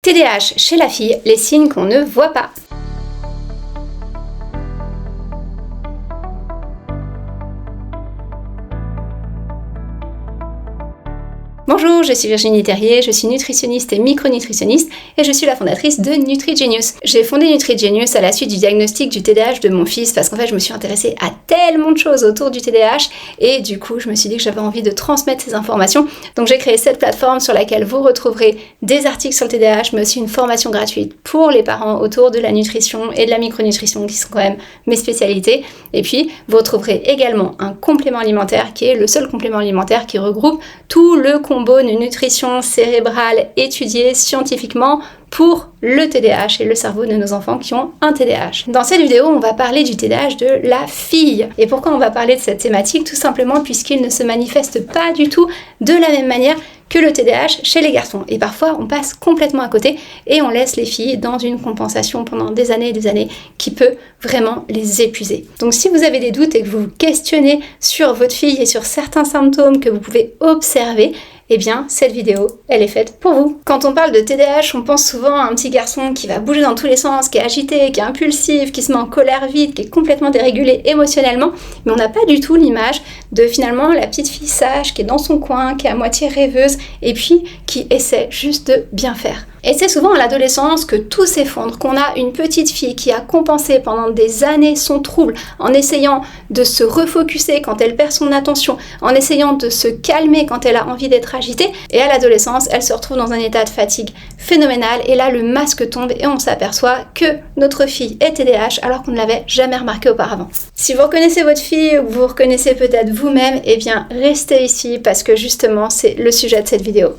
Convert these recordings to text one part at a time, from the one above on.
TDAH chez la fille, les signes qu'on ne voit pas. Bonjour, je suis Virginie Terrier, je suis nutritionniste et micronutritionniste et je suis la fondatrice de NutriGenius. J'ai fondé NutriGenius à la suite du diagnostic du TDAH de mon fils parce qu'en fait je me suis intéressée à tellement de choses autour du TDAH et du coup je me suis dit que j'avais envie de transmettre ces informations. Donc j'ai créé cette plateforme sur laquelle vous retrouverez des articles sur le TDAH mais aussi une formation gratuite pour les parents autour de la nutrition et de la micronutrition qui sont quand même mes spécialités. Et puis vous retrouverez également un complément alimentaire qui est le seul complément alimentaire qui regroupe tout le combo de nutrition cérébrale étudié scientifiquement pour le TDAH et le cerveau de nos enfants qui ont un TDAH. Dans cette vidéo, on va parler du TDAH de la fille. Et pourquoi on va parler de cette thématique? Tout simplement puisqu'il ne se manifeste pas du tout de la même manière que le TDAH chez les garçons. Et parfois, on passe complètement à côté et on laisse les filles dans une compensation pendant des années et des années qui peut vraiment les épuiser. Donc si vous avez des doutes et que vous vous questionnez sur votre fille et sur certains symptômes que vous pouvez observer, eh bien, cette vidéo, elle est faite pour vous. Quand on parle de TDAH, on pense souvent à un petit garçon qui va bouger dans tous les sens, qui est agité, qui est impulsif, qui se met en colère vite, qui est complètement dérégulé émotionnellement, mais on n'a pas du tout l'image de finalement la petite fille sage qui est dans son coin, qui est à moitié rêveuse et puis qui essaie juste de bien faire. Et c'est souvent à l'adolescence que tout s'effondre, qu'on a une petite fille qui a compensé pendant des années son trouble en essayant de se refocuser quand elle perd son attention, en essayant de se calmer quand elle a envie d'être agitée. Et à l'adolescence, elle se retrouve dans un état de fatigue phénoménal et là le masque tombe et on s'aperçoit que notre fille est TDAH alors qu'on ne l'avait jamais remarqué auparavant. Si vous reconnaissez votre fille ou vous reconnaissez peut-être vous-même, eh bien restez ici parce que justement c'est le sujet de cette vidéo.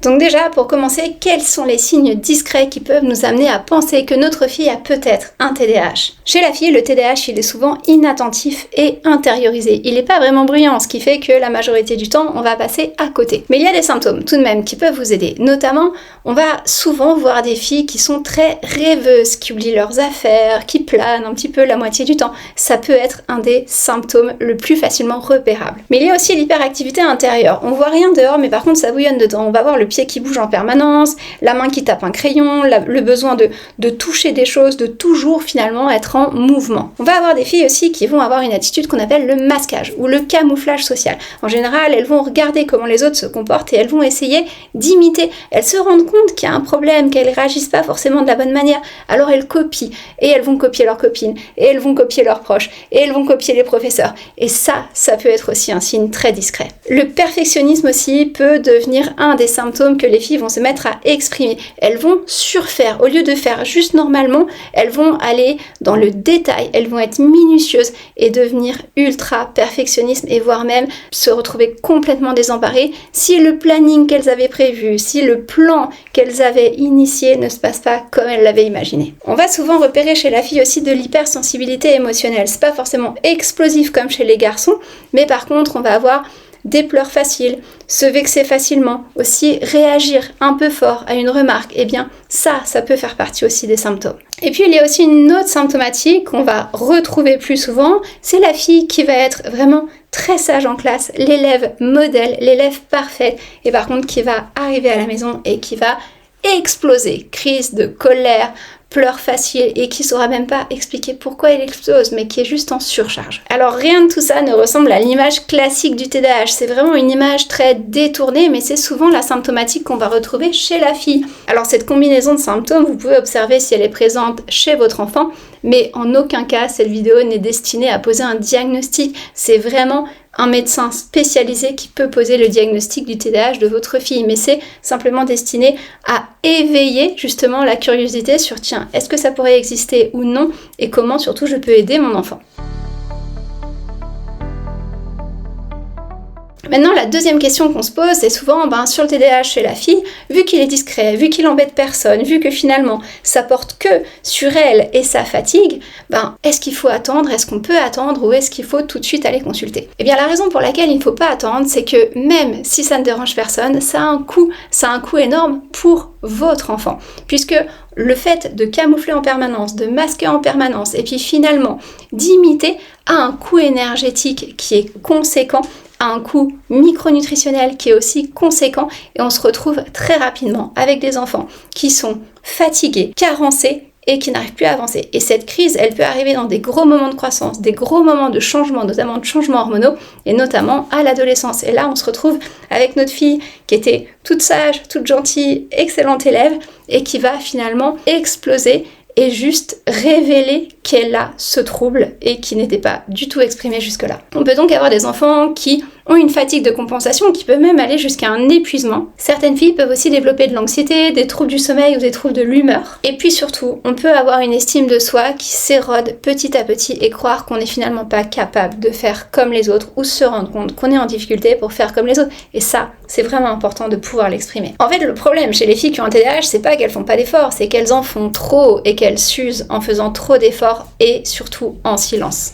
Donc déjà, pour commencer, quels sont les signes discrets qui peuvent nous amener à penser que notre fille a peut-être un TDAH? Chez la fille, le TDAH, il est souvent inattentif et intériorisé. Il n'est pas vraiment bruyant, ce qui fait que la majorité du temps, on va passer à côté. Mais il y a des symptômes tout de même qui peuvent vous aider. Notamment, on va souvent voir des filles qui sont très rêveuses, qui oublient leurs affaires, qui planent un petit peu la moitié du temps. Ça peut être un des symptômes le plus facilement repérables. Mais il y a aussi l'hyperactivité intérieure. On voit rien dehors, mais par contre, ça bouillonne dedans. On va voir le pied qui bouge en permanence, la main qui tape un crayon, le besoin de toucher des choses, de toujours finalement être en mouvement. On va avoir des filles aussi qui vont avoir une attitude qu'on appelle le masquage ou le camouflage social. En général, elles vont regarder comment les autres se comportent et elles vont essayer d'imiter. Elles se rendent compte qu'il y a un problème, qu'elles réagissent pas forcément de la bonne manière, alors elles copient et elles vont copier leurs copines et elles vont copier leurs proches et elles vont copier les professeurs. Et ça peut être aussi un signe très discret. Le perfectionnisme aussi peut devenir un des symptômes que les filles vont se mettre à exprimer. Elles vont surfaire. Au lieu de faire juste normalement, elles vont aller dans le détail, elles vont être minutieuses et devenir ultra perfectionnistes et voire même se retrouver complètement désemparées si le planning qu'elles avaient prévu, si le plan qu'elles avaient initié ne se passe pas comme elles l'avaient imaginé. On va souvent repérer chez la fille aussi de l'hypersensibilité émotionnelle. C'est pas forcément explosif comme chez les garçons, mais par contre on va avoir des pleurs faciles, se vexer facilement, aussi réagir un peu fort à une remarque, eh bien ça peut faire partie aussi des symptômes. Et puis il y a aussi une autre symptomatique qu'on va retrouver plus souvent, c'est la fille qui va être vraiment très sage en classe, l'élève modèle, l'élève parfaite, et par contre qui va arriver à la maison et qui va exploser, crise de colère, pleurs faciles et qui saura même pas expliquer pourquoi il explose, mais qui est juste en surcharge. Alors rien de tout ça ne ressemble à l'image classique du TDAH, c'est vraiment une image très détournée, mais c'est souvent la symptomatique qu'on va retrouver chez la fille. Alors cette combinaison de symptômes, vous pouvez observer si elle est présente chez votre enfant, mais en aucun cas cette vidéo n'est destinée à poser un diagnostic, c'est vraiment un médecin spécialisé qui peut poser le diagnostic du TDAH de votre fille, mais c'est simplement destiné à éveiller justement la curiosité sur tiens, est-ce que ça pourrait exister ou non et comment surtout je peux aider mon enfant. Maintenant, la deuxième question qu'on se pose, c'est souvent sur le TDAH chez la fille, vu qu'il est discret, vu qu'il embête personne, vu que finalement ça porte que sur elle et sa fatigue, est-ce qu'il faut attendre, est-ce qu'on peut attendre ou est-ce qu'il faut tout de suite aller consulter? Eh bien la raison pour laquelle il ne faut pas attendre, c'est que même si ça ne dérange personne, ça a un coût énorme pour votre enfant, puisque le fait de camoufler en permanence, de masquer en permanence et puis finalement d'imiter a un coût énergétique qui est conséquent a un coût micronutritionnel qui est aussi conséquent et on se retrouve très rapidement avec des enfants qui sont fatigués, carencés et qui n'arrivent plus à avancer. Et cette crise, elle peut arriver dans des gros moments de croissance, des gros moments de changement, notamment de changements hormonaux, et notamment à l'adolescence. Et là, on se retrouve avec notre fille qui était toute sage, toute gentille, excellente élève, et qui va finalement exploser et juste révéler qu'elle a ce trouble et qui n'était pas du tout exprimé jusque-là. On peut donc avoir des enfants qui ont une fatigue de compensation qui peut même aller jusqu'à un épuisement. Certaines filles peuvent aussi développer de l'anxiété, des troubles du sommeil ou des troubles de l'humeur. Et puis surtout, on peut avoir une estime de soi qui s'érode petit à petit et croire qu'on n'est finalement pas capable de faire comme les autres ou se rendre compte qu'on est en difficulté pour faire comme les autres. Et ça, c'est vraiment important de pouvoir l'exprimer. En fait, le problème chez les filles qui ont un TDAH, c'est pas qu'elles font pas d'efforts, c'est qu'elles en font trop et qu'elles s'usent en faisant trop d'efforts et surtout en silence.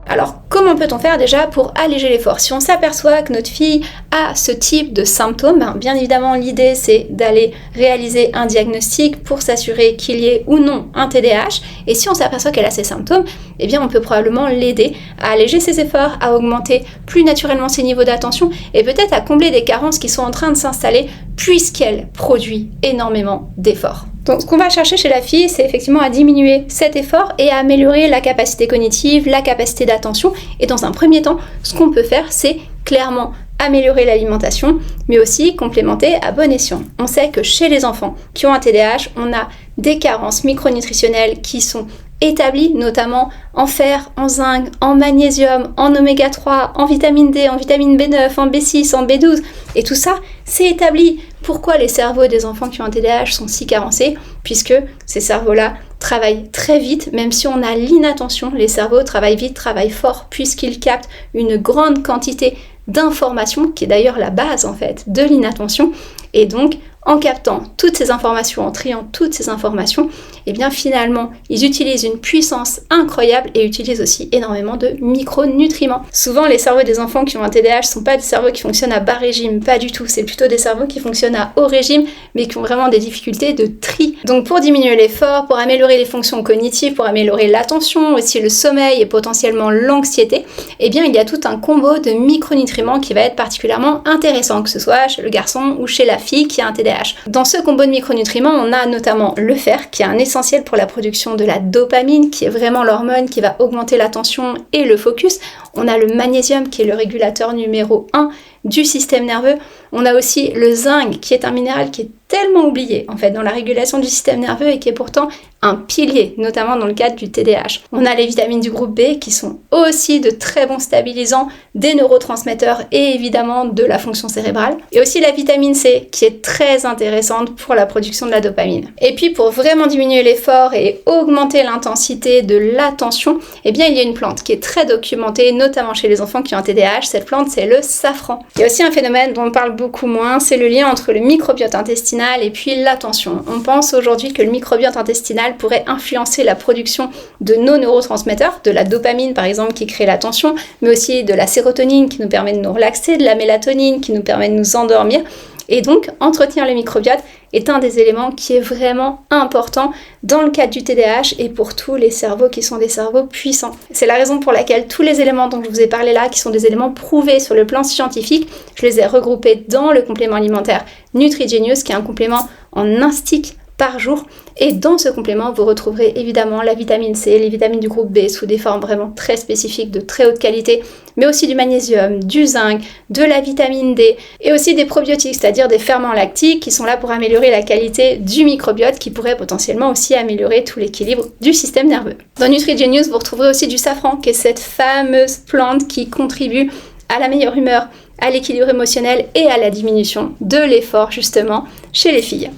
Alors, comment peut-on faire déjà pour alléger l'effort? Si on s'aperçoit que notre fille a ce type de symptômes, bien évidemment l'idée c'est d'aller réaliser un diagnostic pour s'assurer qu'il y ait ou non un TDAH. Et si on s'aperçoit qu'elle a ces symptômes, eh bien on peut probablement l'aider à alléger ses efforts, à augmenter plus naturellement ses niveaux d'attention et peut-être à combler des carences qui sont en train de s'installer puisqu'elle produit énormément d'efforts. Donc ce qu'on va chercher chez la fille, c'est effectivement à diminuer cet effort et à améliorer la capacité cognitive, la capacité d'attention. Et dans un premier temps, ce qu'on peut faire, c'est clairement améliorer l'alimentation, mais aussi complémenter à bon escient. On sait que chez les enfants qui ont un TDAH, on a des carences micronutritionnelles qui sont établies, notamment en fer, en zinc, en magnésium, en oméga 3, en vitamine D, en vitamine B9, en B6, en B12. Et tout ça, c'est établi. Pourquoi les cerveaux des enfants qui ont un TDAH sont si carencés? Puisque ces cerveaux-là travaillent très vite, même si on a l'inattention, les cerveaux travaillent vite, travaillent fort, puisqu'ils captent une grande quantité d'informations, qui est d'ailleurs la base en fait de l'inattention. Et donc, en captant toutes ces informations, en triant toutes ces informations, et bien finalement, ils utilisent une puissance incroyable et utilisent aussi énormément de micronutriments. Souvent, les cerveaux des enfants qui ont un TDAH ne sont pas des cerveaux qui fonctionnent à bas régime, pas du tout. C'est plutôt des cerveaux qui fonctionnent à haut régime, mais qui ont vraiment des difficultés de tri. Donc pour diminuer l'effort, pour améliorer les fonctions cognitives, pour améliorer l'attention, aussi le sommeil et potentiellement l'anxiété, eh bien il y a tout un combo de micronutriments qui va être particulièrement intéressant, que ce soit chez le garçon ou chez la fille qui a un TDAH. Dans ce combo de micronutriments, on a notamment le fer, qui est un essentiel pour la production de la dopamine, qui est vraiment l'hormone qui va augmenter l'attention et le focus. On a le magnésium, qui est le régulateur numéro 1 du système nerveux. On a aussi le zinc, qui est un minéral qui est tellement oublié en fait dans la régulation du système nerveux et qui est pourtant un pilier, notamment dans le cadre du TDAH. On a les vitamines du groupe B qui sont aussi de très bons stabilisants des neurotransmetteurs et évidemment de la fonction cérébrale. Et aussi la vitamine C qui est très intéressante pour la production de la dopamine. Et puis pour vraiment diminuer l'effort et augmenter l'intensité de l'attention, eh bien il y a une plante qui est très documentée, notamment chez les enfants qui ont un TDAH. Cette plante, c'est le safran. Il y a aussi un phénomène dont on parle beaucoup moins, c'est le lien entre le microbiote intestinal et puis l'attention. On pense aujourd'hui que le microbiote intestinal pourrait influencer la production de nos neurotransmetteurs, de la dopamine par exemple qui crée l'attention, mais aussi de la sérotonine qui nous permet de nous relaxer, de la mélatonine qui nous permet de nous endormir. Et donc, entretenir le microbiote est un des éléments qui est vraiment important dans le cadre du TDAH et pour tous les cerveaux qui sont des cerveaux puissants. C'est la raison pour laquelle tous les éléments dont je vous ai parlé là, qui sont des éléments prouvés sur le plan scientifique, je les ai regroupés dans le complément alimentaire NutriGenius, qui est un complément en un stick par jour. Et dans ce complément, vous retrouverez évidemment la vitamine C, les vitamines du groupe B sous des formes vraiment très spécifiques, de très haute qualité, mais aussi du magnésium, du zinc, de la vitamine D et aussi des probiotiques, c'est-à-dire des ferments lactiques qui sont là pour améliorer la qualité du microbiote qui pourrait potentiellement aussi améliorer tout l'équilibre du système nerveux. Dans NutriGenius, vous retrouverez aussi du safran, qui est cette fameuse plante qui contribue à la meilleure humeur, à l'équilibre émotionnel et à la diminution de l'effort justement chez les filles.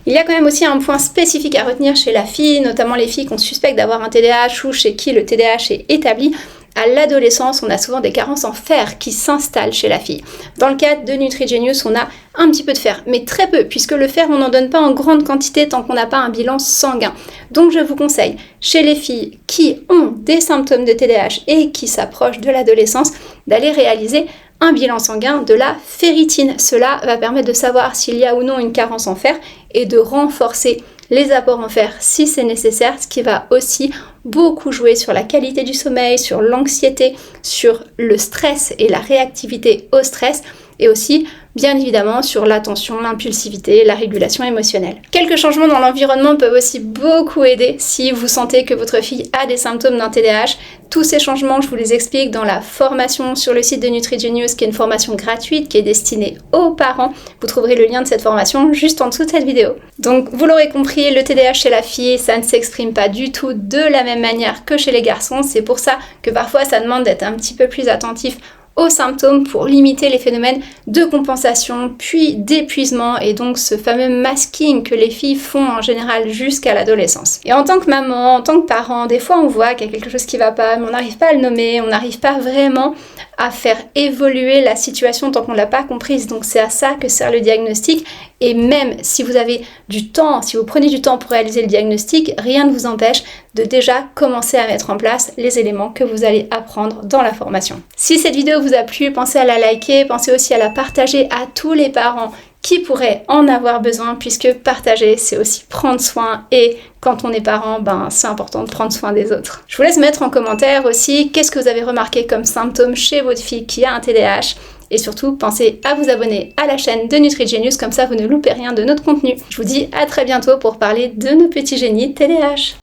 Il y a quand même aussi un point spécifique à retenir chez la fille, notamment les filles qu'on suspecte d'avoir un TDAH ou chez qui le TDAH est établi. À l'adolescence, on a souvent des carences en fer qui s'installent chez la fille. Dans le cadre de NutriGenius, on a un petit peu de fer, mais très peu, puisque le fer, on n'en donne pas en grande quantité tant qu'on n'a pas un bilan sanguin. Donc je vous conseille, chez les filles qui ont des symptômes de TDAH et qui s'approchent de l'adolescence, d'aller réaliser un bilan sanguin de la ferritine. Cela va permettre de savoir s'il y a ou non une carence en fer et de renforcer les apports en fer si c'est nécessaire, ce qui va aussi beaucoup jouer sur la qualité du sommeil, sur l'anxiété, sur le stress et la réactivité au stress, et aussi bien évidemment sur l'attention, l'impulsivité, la régulation émotionnelle. Quelques changements dans l'environnement peuvent aussi beaucoup aider si vous sentez que votre fille a des symptômes d'un TDAH. Tous ces changements, je vous les explique dans la formation sur le site de NutriGenius, qui est une formation gratuite qui est destinée aux parents. Vous trouverez le lien de cette formation juste en dessous de cette vidéo. Donc vous l'aurez compris, le TDAH chez la fille, ça ne s'exprime pas du tout de la même manière que chez les garçons. C'est pour ça que parfois ça demande d'être un petit peu plus attentif aux symptômes pour limiter les phénomènes de compensation puis d'épuisement et donc ce fameux masking que les filles font en général jusqu'à l'adolescence. Et en tant que maman, en tant que parent, des fois on voit qu'il y a quelque chose qui va pas, mais on n'arrive pas à le nommer, on n'arrive pas vraiment à faire évoluer la situation tant qu'on ne l'a pas comprise. Donc c'est à ça que sert le diagnostic. Et même si vous avez du temps, si vous prenez du temps pour réaliser le diagnostic, rien ne vous empêche de déjà commencer à mettre en place les éléments que vous allez apprendre dans la formation. Si cette vidéo vous a plu, pensez à la liker, pensez aussi à la partager à tous les parents qui pourraient en avoir besoin, puisque partager, c'est aussi prendre soin, et quand on est parent, c'est important de prendre soin des autres. Je vous laisse mettre en commentaire aussi qu'est-ce que vous avez remarqué comme symptômes chez votre fille qui a un TDAH, et surtout, pensez à vous abonner à la chaîne de NutriGenius, comme ça vous ne loupez rien de notre contenu. Je vous dis à très bientôt pour parler de nos petits génies TDAH.